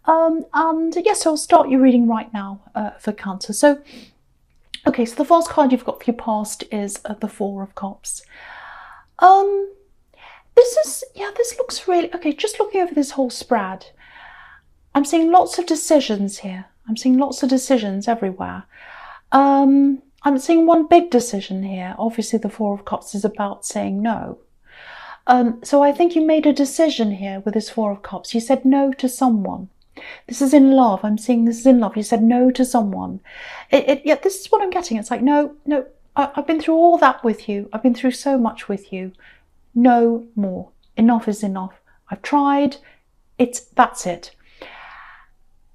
And yes, I'll start your reading right now for Cancer. So, okay, so the first card you've got for your past is the Four of Cups. This looks really, okay, just looking over this whole spread, I'm seeing lots of decisions here. I'm seeing lots of decisions everywhere. I'm seeing one big decision here. Obviously, the Four of Cups is about saying no. So I think you made a decision here with this Four of Cups. You said no to someone. This is in love. I'm seeing this is in love. You said no to someone. Yeah, this is what I'm getting. It's like, no, I've been through all that with you. I've been through so much with you. No more. Enough is enough. I've tried. That's it.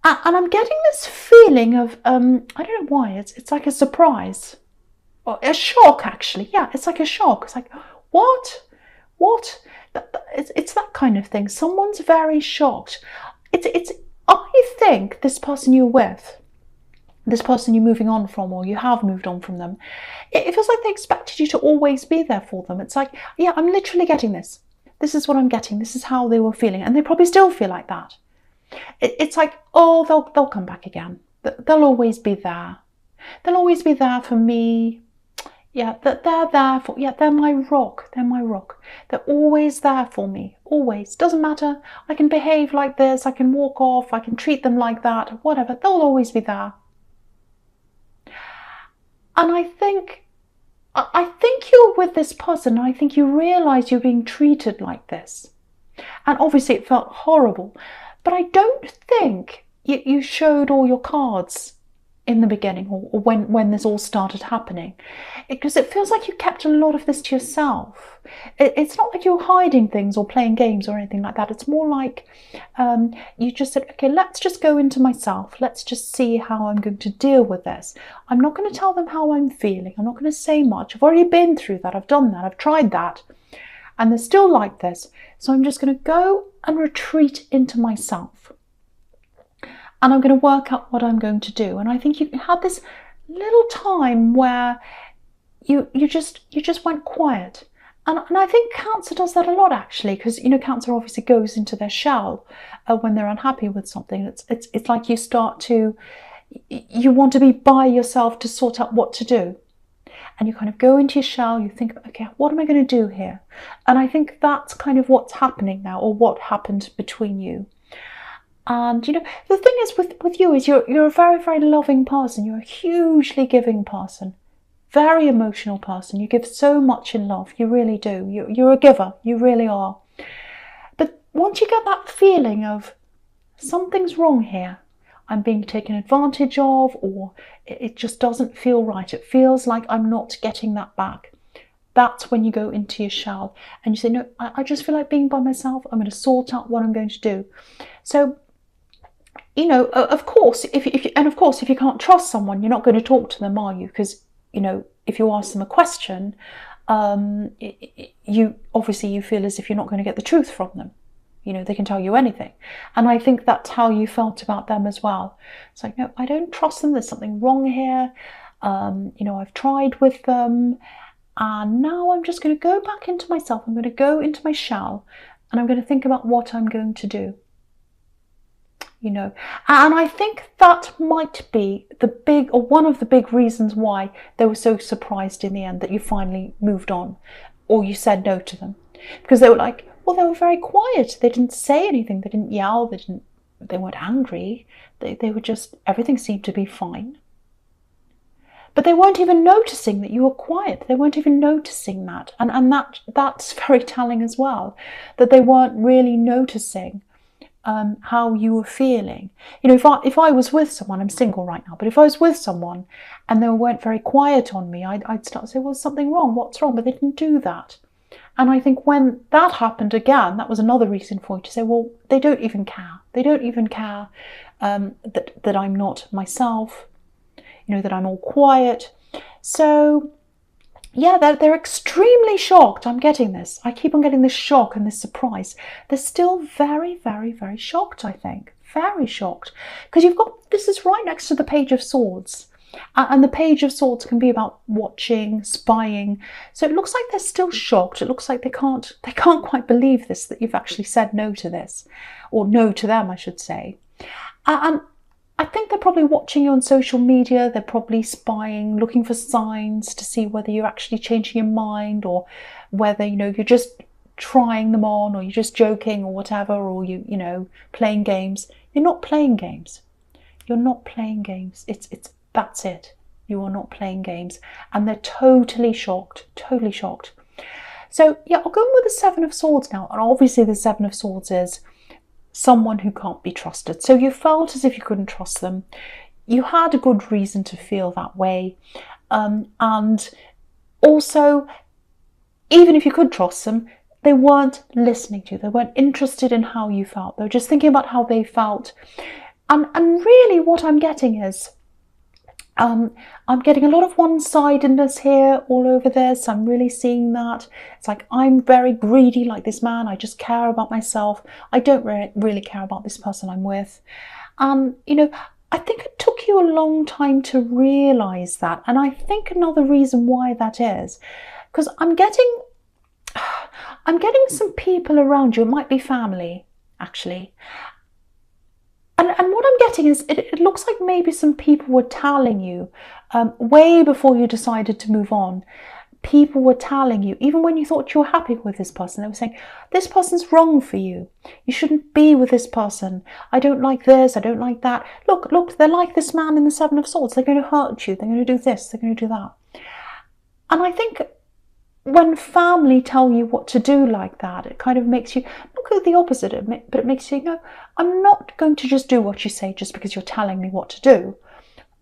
And I'm getting this feeling of, I don't know why, it's like a surprise. Or a shock, actually. Yeah, it's like a shock. It's like, what? What? It's that kind of thing. Someone's very shocked. I think this person you're with, this person you're moving on from, or you have moved on from them, it feels like they expected you to always be there for them. It's like, yeah, I'm literally getting this. This is what I'm getting. This is how they were feeling. And they probably still feel like that. It's like, oh, they'll come back again. They'll always be there. They'll always be there for me. Yeah, that they're there for, yeah, they're my rock. They're my rock. They're always there for me. Always. Doesn't matter. I can behave like this. I can walk off. I can treat them like that. Whatever. They'll always be there. And I think you're with this person, and I think you realise you're being treated like this. And obviously it felt horrible. But I don't think you showed all your cards in the beginning, or when this all started happening, because it feels like you kept a lot of this to yourself. It's not like you're hiding things or playing games or anything like that. It's more like you just said, okay, let's just go into myself. Let's just see how I'm going to deal with this. I'm not going to tell them how I'm feeling. I'm not going to say much. I've already been through that. I've done that. I've tried that. And they're still like this. So I'm just going to go and retreat into myself. And I'm going to work out what I'm going to do. And I think you had this little time where you just went quiet. And I think Cancer does that a lot, actually, because, Cancer obviously goes into their shell when they're unhappy with something. It's like you want to be by yourself to sort out what to do. And you kind of go into your shell, you think, okay, what am I going to do here? And I think that's kind of what's happening now, or what happened between you. And, the thing is with you is you're a very, very loving person. You're a hugely giving person, very emotional person. You give so much in love. You really do. You're a giver. You really are. But once you get that feeling of something's wrong here, I'm being taken advantage of, or it just doesn't feel right. It feels like I'm not getting that back. That's when you go into your shell and you say, no, I just feel like being by myself. I'm going to sort out what I'm going to do. So, of course, if you can't trust someone, you're not going to talk to them, are you? Because, if you ask them a question, you feel as if you're not going to get the truth from them. They can tell you anything. And I think that's how you felt about them as well. It's like, no, I don't trust them. There's something wrong here. I've tried with them. And now I'm just going to go back into myself. I'm going to go into my shell. And I'm going to think about what I'm going to do. And I think that might be one of the big reasons why they were so surprised in the end that you finally moved on, or you said no to them. Because they were like, well, they were very quiet. They didn't say anything. They didn't yell. They weren't angry. They were just, everything seemed to be fine. But they weren't even noticing that you were quiet. They weren't even noticing that. And that's very telling as well, that they weren't really noticing how you were feeling. If I was with someone, I'm single right now, but if I was with someone and they weren't very quiet on me, I'd start to say, well, something wrong, what's wrong? But they didn't do that. And I think when that happened again, that was another reason for you to say, well, they don't even care. They don't even care that I'm not myself, that I'm all quiet. So yeah, they're extremely shocked. I'm getting this. I keep on getting this shock and this surprise. They're still very, very, very shocked, I think. Very shocked. Because this is right next to the Page of Swords. And the Page of Swords can be about watching, spying. So it looks like they're still shocked. It looks like they can't quite believe this, that you've actually said no to this. Or no to them, I should say. And I think they're probably watching you on social media. They're probably spying, looking for signs to see whether you're actually changing your mind, or whether, you're just trying them on, or you're just joking or whatever, or playing games. You're not playing games. You're not playing games. That's it. You are not playing games. And they're totally shocked, totally shocked. So yeah, I'll go in with the Seven of Swords now. And obviously the Seven of Swords is someone who can't be trusted. So you felt as if you couldn't trust them. You had a good reason to feel that way. And also, even if you could trust them, they weren't listening to you. They weren't interested in how you felt. They were just thinking about how they felt. And really what I'm getting is, I'm getting a lot of one-sidedness here all over this. I'm really seeing that. It's like, I'm very greedy like this man. I just care about myself. I don't really care about this person I'm with. And, I think it took you a long time to realise that. And I think another reason why that is, because I'm getting some people around you. It might be family, actually. And what I'm getting is, it looks like maybe some people were telling you, way before you decided to move on, people were telling you, even when you thought you were happy with this person, they were saying, this person's wrong for you. You shouldn't be with this person. I don't like this. I don't like that. Look, they're like this man in the Seven of Swords. They're going to hurt you. They're going to do this. They're going to do that. And I think when family tell you what to do like that, it kind of makes you not go the opposite, but it makes you go, I'm not going to just do what you say just because you're telling me what to do.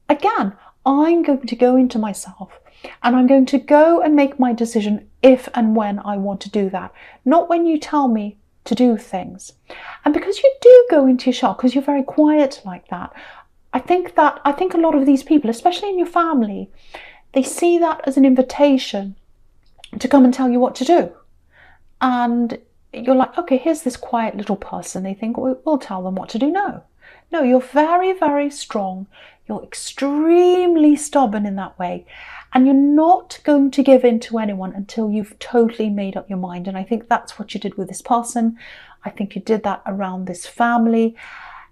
Again, I'm going to go into myself, and I'm going to go and make my decision if and when I want to do that, not when you tell me to do things. And because you do go into your shell, because you're very quiet like that, I think a lot of these people, especially in your family, they see that as an invitation to come and tell you what to do. And you're like, okay, here's this quiet little person. They think, we'll tell them what to do. No, you're very, very strong. You're extremely stubborn in that way. And you're not going to give in to anyone until you've totally made up your mind. And I think that's what you did with this person. I think you did that around this family.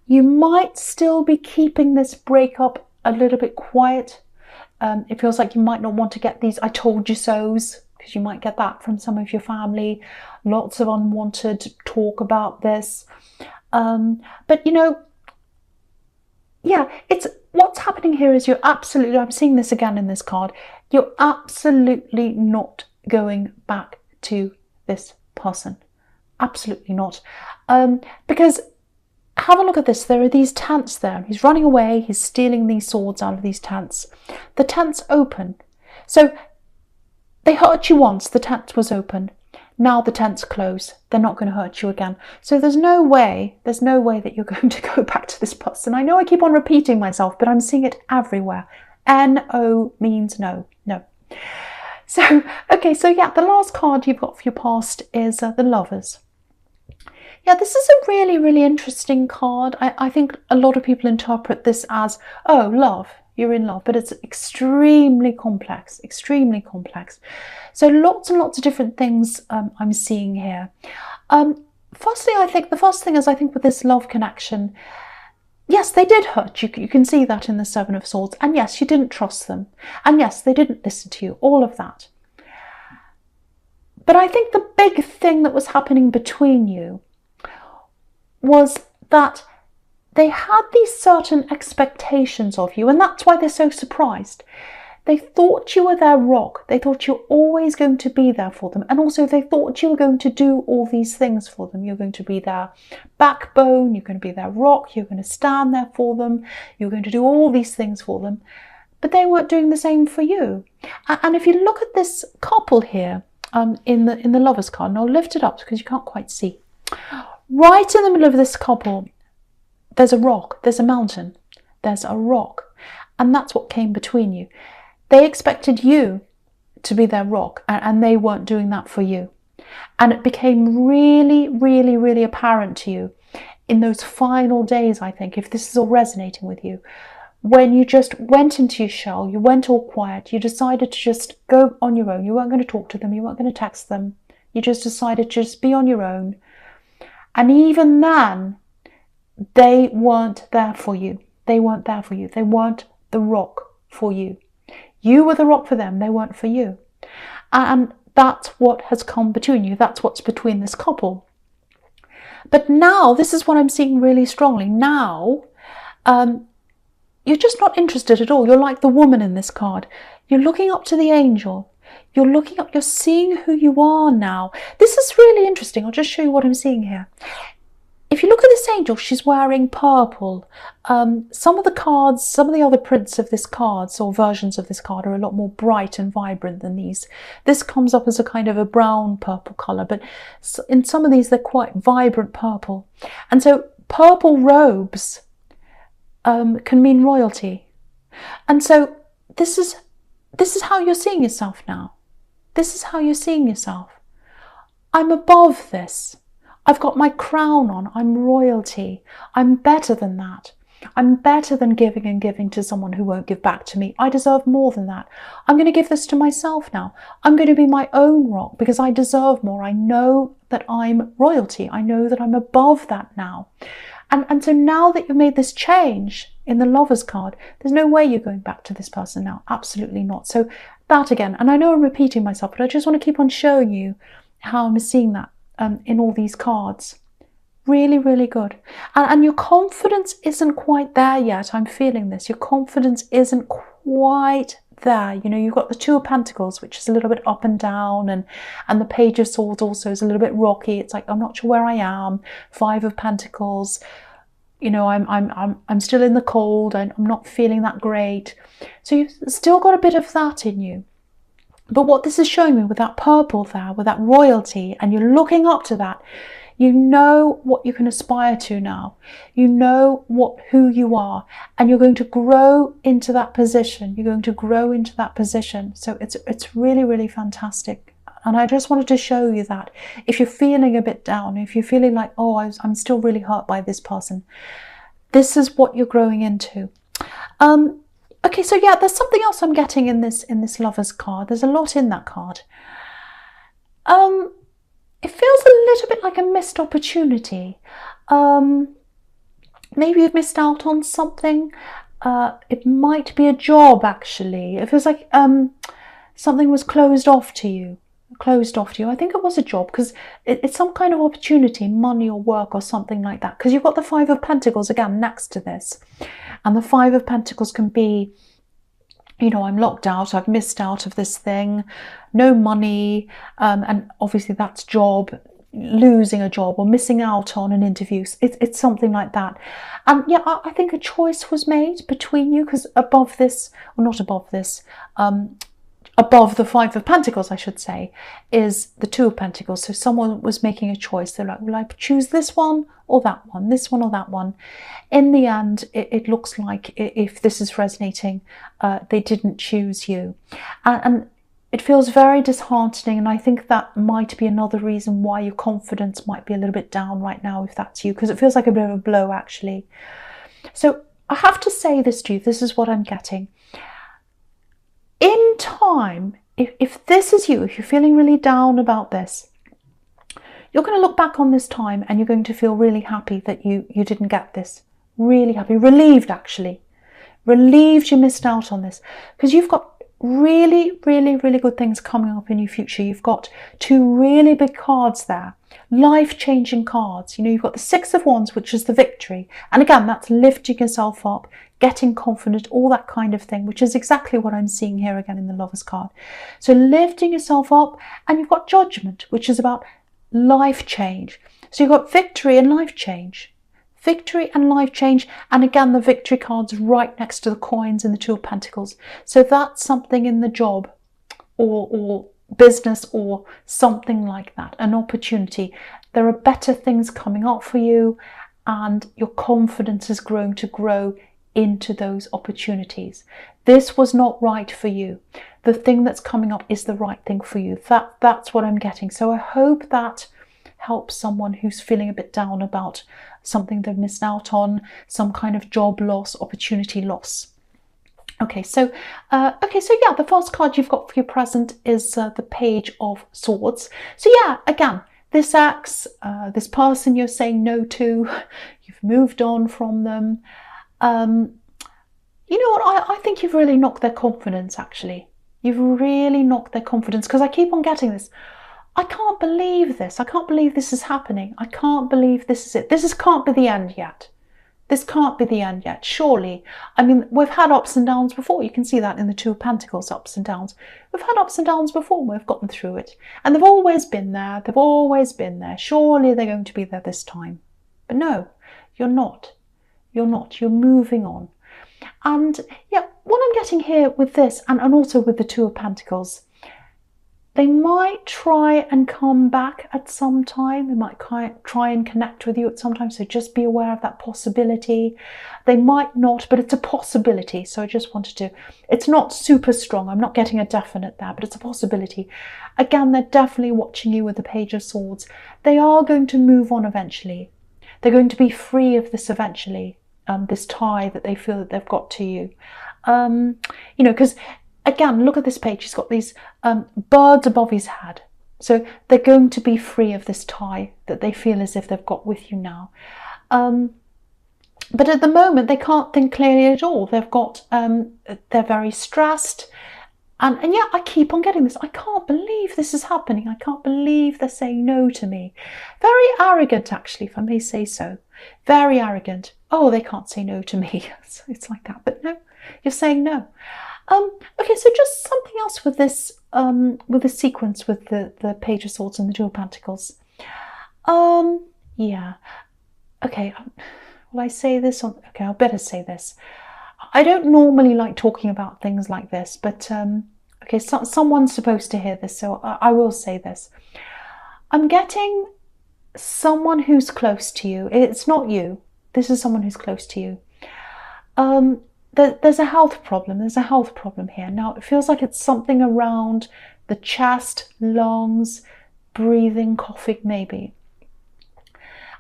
You might still be keeping this breakup a little bit quiet. It feels like you might not want to get these I told you so's, because you might get that from some of your family. Lots of unwanted talk about this. But yeah, it's what's happening here is you're absolutely, I'm seeing this again in this card, you're absolutely not going back to this person. Absolutely not. Because have a look at this. There are these tents there. He's running away. He's stealing these swords out of these tents. The tent's open. So they hurt you once. The tent was open. Now the tent's closed. They're not going to hurt you again. So there's no way that you're going to go back to this person. I know I keep on repeating myself, but I'm seeing it everywhere. No means no. No. So, okay, so yeah, the last card you've got for your past is the Lovers. Yeah, this is a really, really interesting card. I think a lot of people interpret this as, oh, love, you're in love, but it's extremely complex, extremely complex. So lots and lots of different things I'm seeing here. Firstly, I think the first thing is, I think with this love connection, yes, they did hurt you. You can see that in the Seven of Swords. And yes, you didn't trust them. And yes, they didn't listen to you, all of that. But I think the big thing that was happening between you was that they had these certain expectations of you, and that's why they're so surprised. They thought you were their rock. They thought you're always going to be there for them. And also they thought you were going to do all these things for them. You're going to be their backbone. You're going to be their rock. You're going to stand there for them. You're going to do all these things for them. But they weren't doing the same for you. And if you look at this couple here in the Lovers card, and I'll lift it up because you can't quite see. Right in the middle of this couple, there's a rock, there's a mountain, there's a rock. And that's what came between you. They expected you to be their rock, and they weren't doing that for you. And it became really, really, really apparent to you in those final days, I think, if this is all resonating with you, when you just went into your shell, you went all quiet, you decided to just go on your own. You weren't going to talk to them, you weren't going to text them. You just decided to just be on your own. And even then, they weren't there for you. They weren't there for you. They weren't the rock for you. You were the rock for them. They weren't for you. And that's what has come between you. That's what's between this couple. But now, this is what I'm seeing really strongly. Now, you're just not interested at all. You're like the woman in this card. You're looking up to the angel. You're looking up, you're seeing who you are now. This is really interesting. I'll just show you what I'm seeing here. If you look at this angel, she's wearing purple. Some of the cards, some of the other prints of this card, or versions of this card, are a lot more bright and vibrant than these. This comes up as a kind of a brown purple colour, but in some of these they're quite vibrant purple. And so purple robes can mean royalty. And so this is how you're seeing yourself now. This is how you're seeing yourself. I'm above this. I've got my crown on. I'm royalty. I'm better than that. I'm better than giving and giving to someone who won't give back to me. I deserve more than that. I'm going to give this to myself now. I'm going to be my own rock because I deserve more. I know that I'm royalty. I know that I'm above that now. And so now that you've made this change in the Lovers card, there's no way you're going back to this person now. Absolutely not. So that again, and I know I'm repeating myself, but I just want to keep on showing you how I'm seeing that in all these cards. Really, really good. And your confidence isn't quite there yet. I'm feeling this. Your confidence isn't quite there. You know, you've got the Two of Pentacles, which is a little bit up and down, and the Page of Swords also is a little bit rocky. It's like, I'm not sure where I am. Five of Pentacles, you know, I'm still in the cold. I'm not feeling that great. So you've still got a bit of that in you. But what this is showing me with that purple there, with that royalty, and you're looking up to that, you know what you can aspire to now. You know who you are, and you're going to grow into that position. You're going to grow into that position. So it's really, really fantastic. And I just wanted to show you that. If you're feeling a bit down, if you're feeling like, oh, I'm still really hurt by this person, this is what you're growing into. Okay, so yeah, there's something else I'm getting in this Lovers card. There's a lot in that card. It feels a little bit like a missed opportunity. Maybe you've missed out on something. It might be a job, actually. It feels like something was closed off to you. I think it was a job, because it's some kind of opportunity, money or work or something like that. Because you've got the Five of Pentacles again next to this. And the Five of Pentacles can be, you know, I'm locked out, I've missed out of this thing, no money, and obviously that's job, losing a job or missing out on an interview. It's something like that. And yeah, I think a choice was made between you, because above this, or not above this, above the Five of Pentacles, I should say, is the Two of Pentacles. So someone was making a choice. They're like, will I choose this one or that one, this one or that one? In the end, it looks like, if this is resonating, they didn't choose you. And it feels very disheartening. And I think that might be another reason why your confidence might be a little bit down right now, if that's you, because it feels like a bit of a blow, actually. So I have to say this to you. This is what I'm getting. In time, if this is you, if you're feeling really down about this, you're going to look back on this time and you're going to feel really happy that you didn't get this. Really happy. Relieved, actually. Relieved you missed out on this. Because you've got really, really, really good things coming up in your future. You've got two really big cards there. Life-changing cards. You know, you've got the Six of Wands, which is the victory. And again, that's lifting yourself up, getting confident, all that kind of thing, which is exactly what I'm seeing here again in the Lovers card. So lifting yourself up, and you've got Judgment, which is about life change. So you've got victory and life change. Victory and life change. And again, the victory card's right next to the coins and the Two of Pentacles. So that's something in the job or business or something like that, an opportunity. There are better things coming up for you, and your confidence is growing to grow into those opportunities. This was not right for you. The thing that's coming up is the right thing for you. That's what I'm getting. So I hope that helps someone who's feeling a bit down about something they've missed out on, some kind of job loss, opportunity loss. Okay, so yeah, the first card you've got for your present is the Page of Swords. So yeah, again, this ex, this person you're saying no to, you've moved on from them. You know what, I think you've really knocked their confidence, actually. You've really knocked their confidence, because I keep on getting this. I can't believe this. I can't believe this is happening. I can't believe this is it. Can't be the end yet. This can't be the end yet, surely. I mean, we've had ups and downs before. You can see that in the Two of Pentacles, ups and downs. We've had ups and downs before, and we've gotten through it. And they've always been there. They've always been there. Surely they're going to be there this time. But no, you're not. You're not. You're moving on. And yeah, what I'm getting here with this, and also with the Two of Pentacles, they might try and come back at some time. They might try and connect with you at some time. So just be aware of that possibility. They might not, but it's a possibility. So I just wanted to, it's not super strong. I'm not getting a definite there, but it's a possibility. Again, they're definitely watching you with the Page of Swords. They are going to move on eventually. They're going to be free of this eventually, this tie that they feel that they've got to you. You know, because again, look at this page. He's got these birds above his head. So they're going to be free of this tie that they feel as if they've got with you now. But at the moment, they can't think clearly at all. They've got, they're very stressed. And yeah, I keep on getting this. I can't believe this is happening. I can't believe they're saying no to me. Very arrogant, actually, if I may say so. Very arrogant. Oh, they can't say no to me. It's like that. But no, you're saying no. Okay, so just something else with this sequence with the Page of Swords and the Two of Pentacles. Yeah. Okay, will I say this on? Okay, I'll better say this. I don't normally like talking about things like this, but okay, someone's supposed to hear this, so I will say this. I'm getting someone who's close to you. It's not you. This is someone who's close to you. There's a health problem. There's a health problem here. Now, it feels like it's something around the chest, lungs, breathing, coughing, maybe.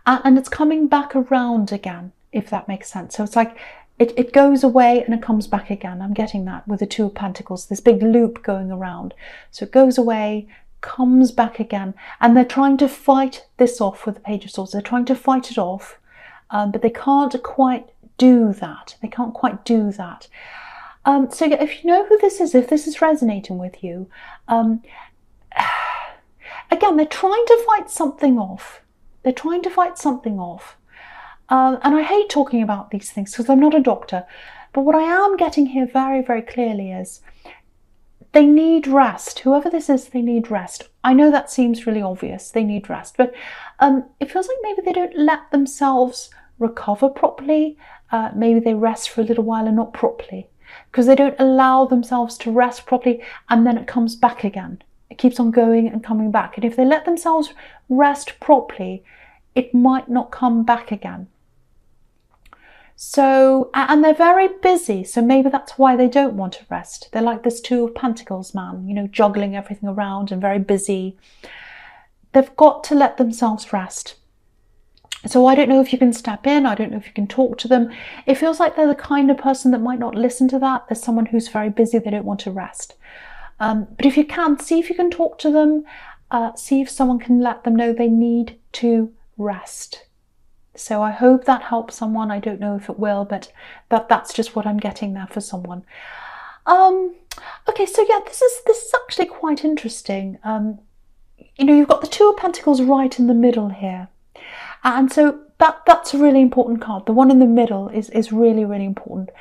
And it's coming back around again, if that makes sense. So it's like it goes away and it comes back again. I'm getting that with the Two of Pentacles, this big loop going around. So it goes away, comes back again. And they're trying to fight this off with the Page of Swords. They're trying to fight it off, but they can't quite do that. They can't quite do that. So if you know who this is, if this is resonating with you, again, they're trying to fight something off. They're trying to fight something off. And I hate talking about these things because I'm not a doctor. But what I am getting here very, very clearly is they need rest. Whoever this is, they need rest. I know that seems really obvious. They need rest. But it feels like maybe they don't let themselves recover properly. Maybe they rest for a little while and not properly, because they don't allow themselves to rest properly, and then it comes back again. It keeps on going and coming back. And if they let themselves rest properly, it might not come back again. So, and they're very busy, so maybe that's why they don't want to rest. They're like this Two of Pentacles man, you know, juggling everything around and very busy. They've got to let themselves rest. So I don't know if you can step in. I don't know if you can talk to them. It feels like they're the kind of person that might not listen to that. There's someone who's very busy. They don't want to rest. But if you can, see if you can talk to them. See if someone can let them know they need to rest. So I hope that helps someone. I don't know if it will, but that's just what I'm getting there for someone. Okay, so yeah, this is actually quite interesting. You know, you've got the Two of Pentacles right in the middle here. And so that's a really important card. The one in the middle is really, really important.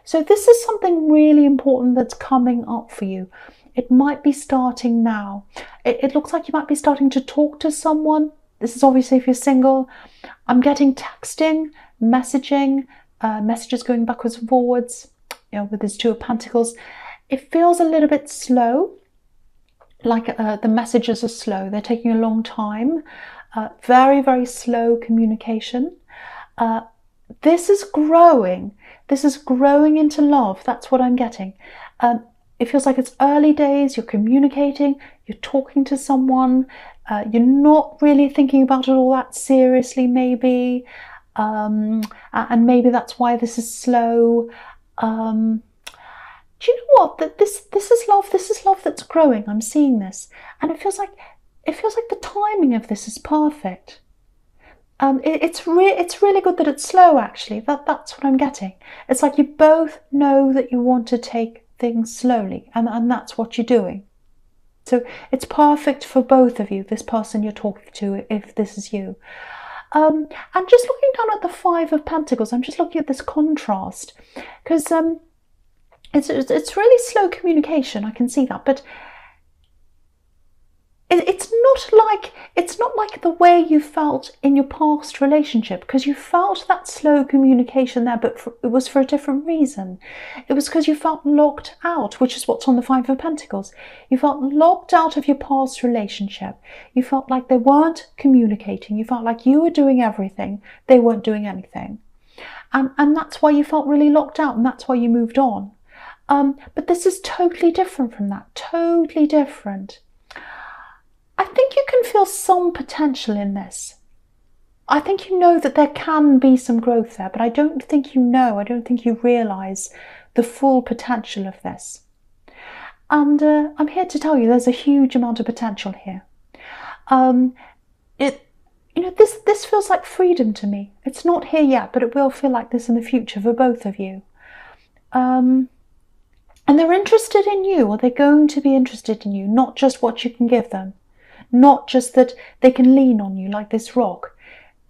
So this is something really important that's coming up for you. It might be starting now. It looks like you might be starting to talk to someone. This is obviously if you're single. I'm getting texting, messaging, messages going backwards and forwards, you know, with this Two of Pentacles. It feels a little bit slow, like the messages are slow. They're taking a long time. Very, very slow communication. This is growing. This is growing into love. That's what I'm getting. It feels like it's early days. You're communicating. You're talking to someone. You're not really thinking about it all that seriously, maybe. And maybe that's why this is slow. Do you know what? This is love. This is love that's growing. I'm seeing this. And it feels like it feels like the timing of this is perfect. It's really good that it's slow, actually. That's what I'm getting. It's like you both know that you want to take things slowly, and that's what you're doing. So it's perfect for both of you, this person you're talking to, if this is you. And just looking down at the Five of Pentacles, I'm just looking at this contrast, because it's really slow communication, I can see that, but it's not like the way you felt in your past relationship, because you felt that slow communication there, but it was for a different reason. It was because you felt locked out, which is what's on the Five of Pentacles. You felt locked out of your past relationship. You felt like they weren't communicating. You felt like you were doing everything, they weren't doing anything. And that's why you felt really locked out, and that's why you moved on. But this is totally different from that, totally different. I think you can feel some potential in this. I think you know that there can be some growth there, but I don't think you realise the full potential of this. And I'm here to tell you there's a huge amount of potential here. This feels like freedom to me. It's not here yet, but it will feel like this in the future for both of you. And they're interested in you, or they're going to be interested in you, not just what you can give them. Not just that they can lean on you like this rock.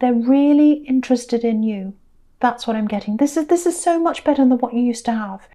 They're really interested in you. That's what I'm getting. This is so much better than what you used to have.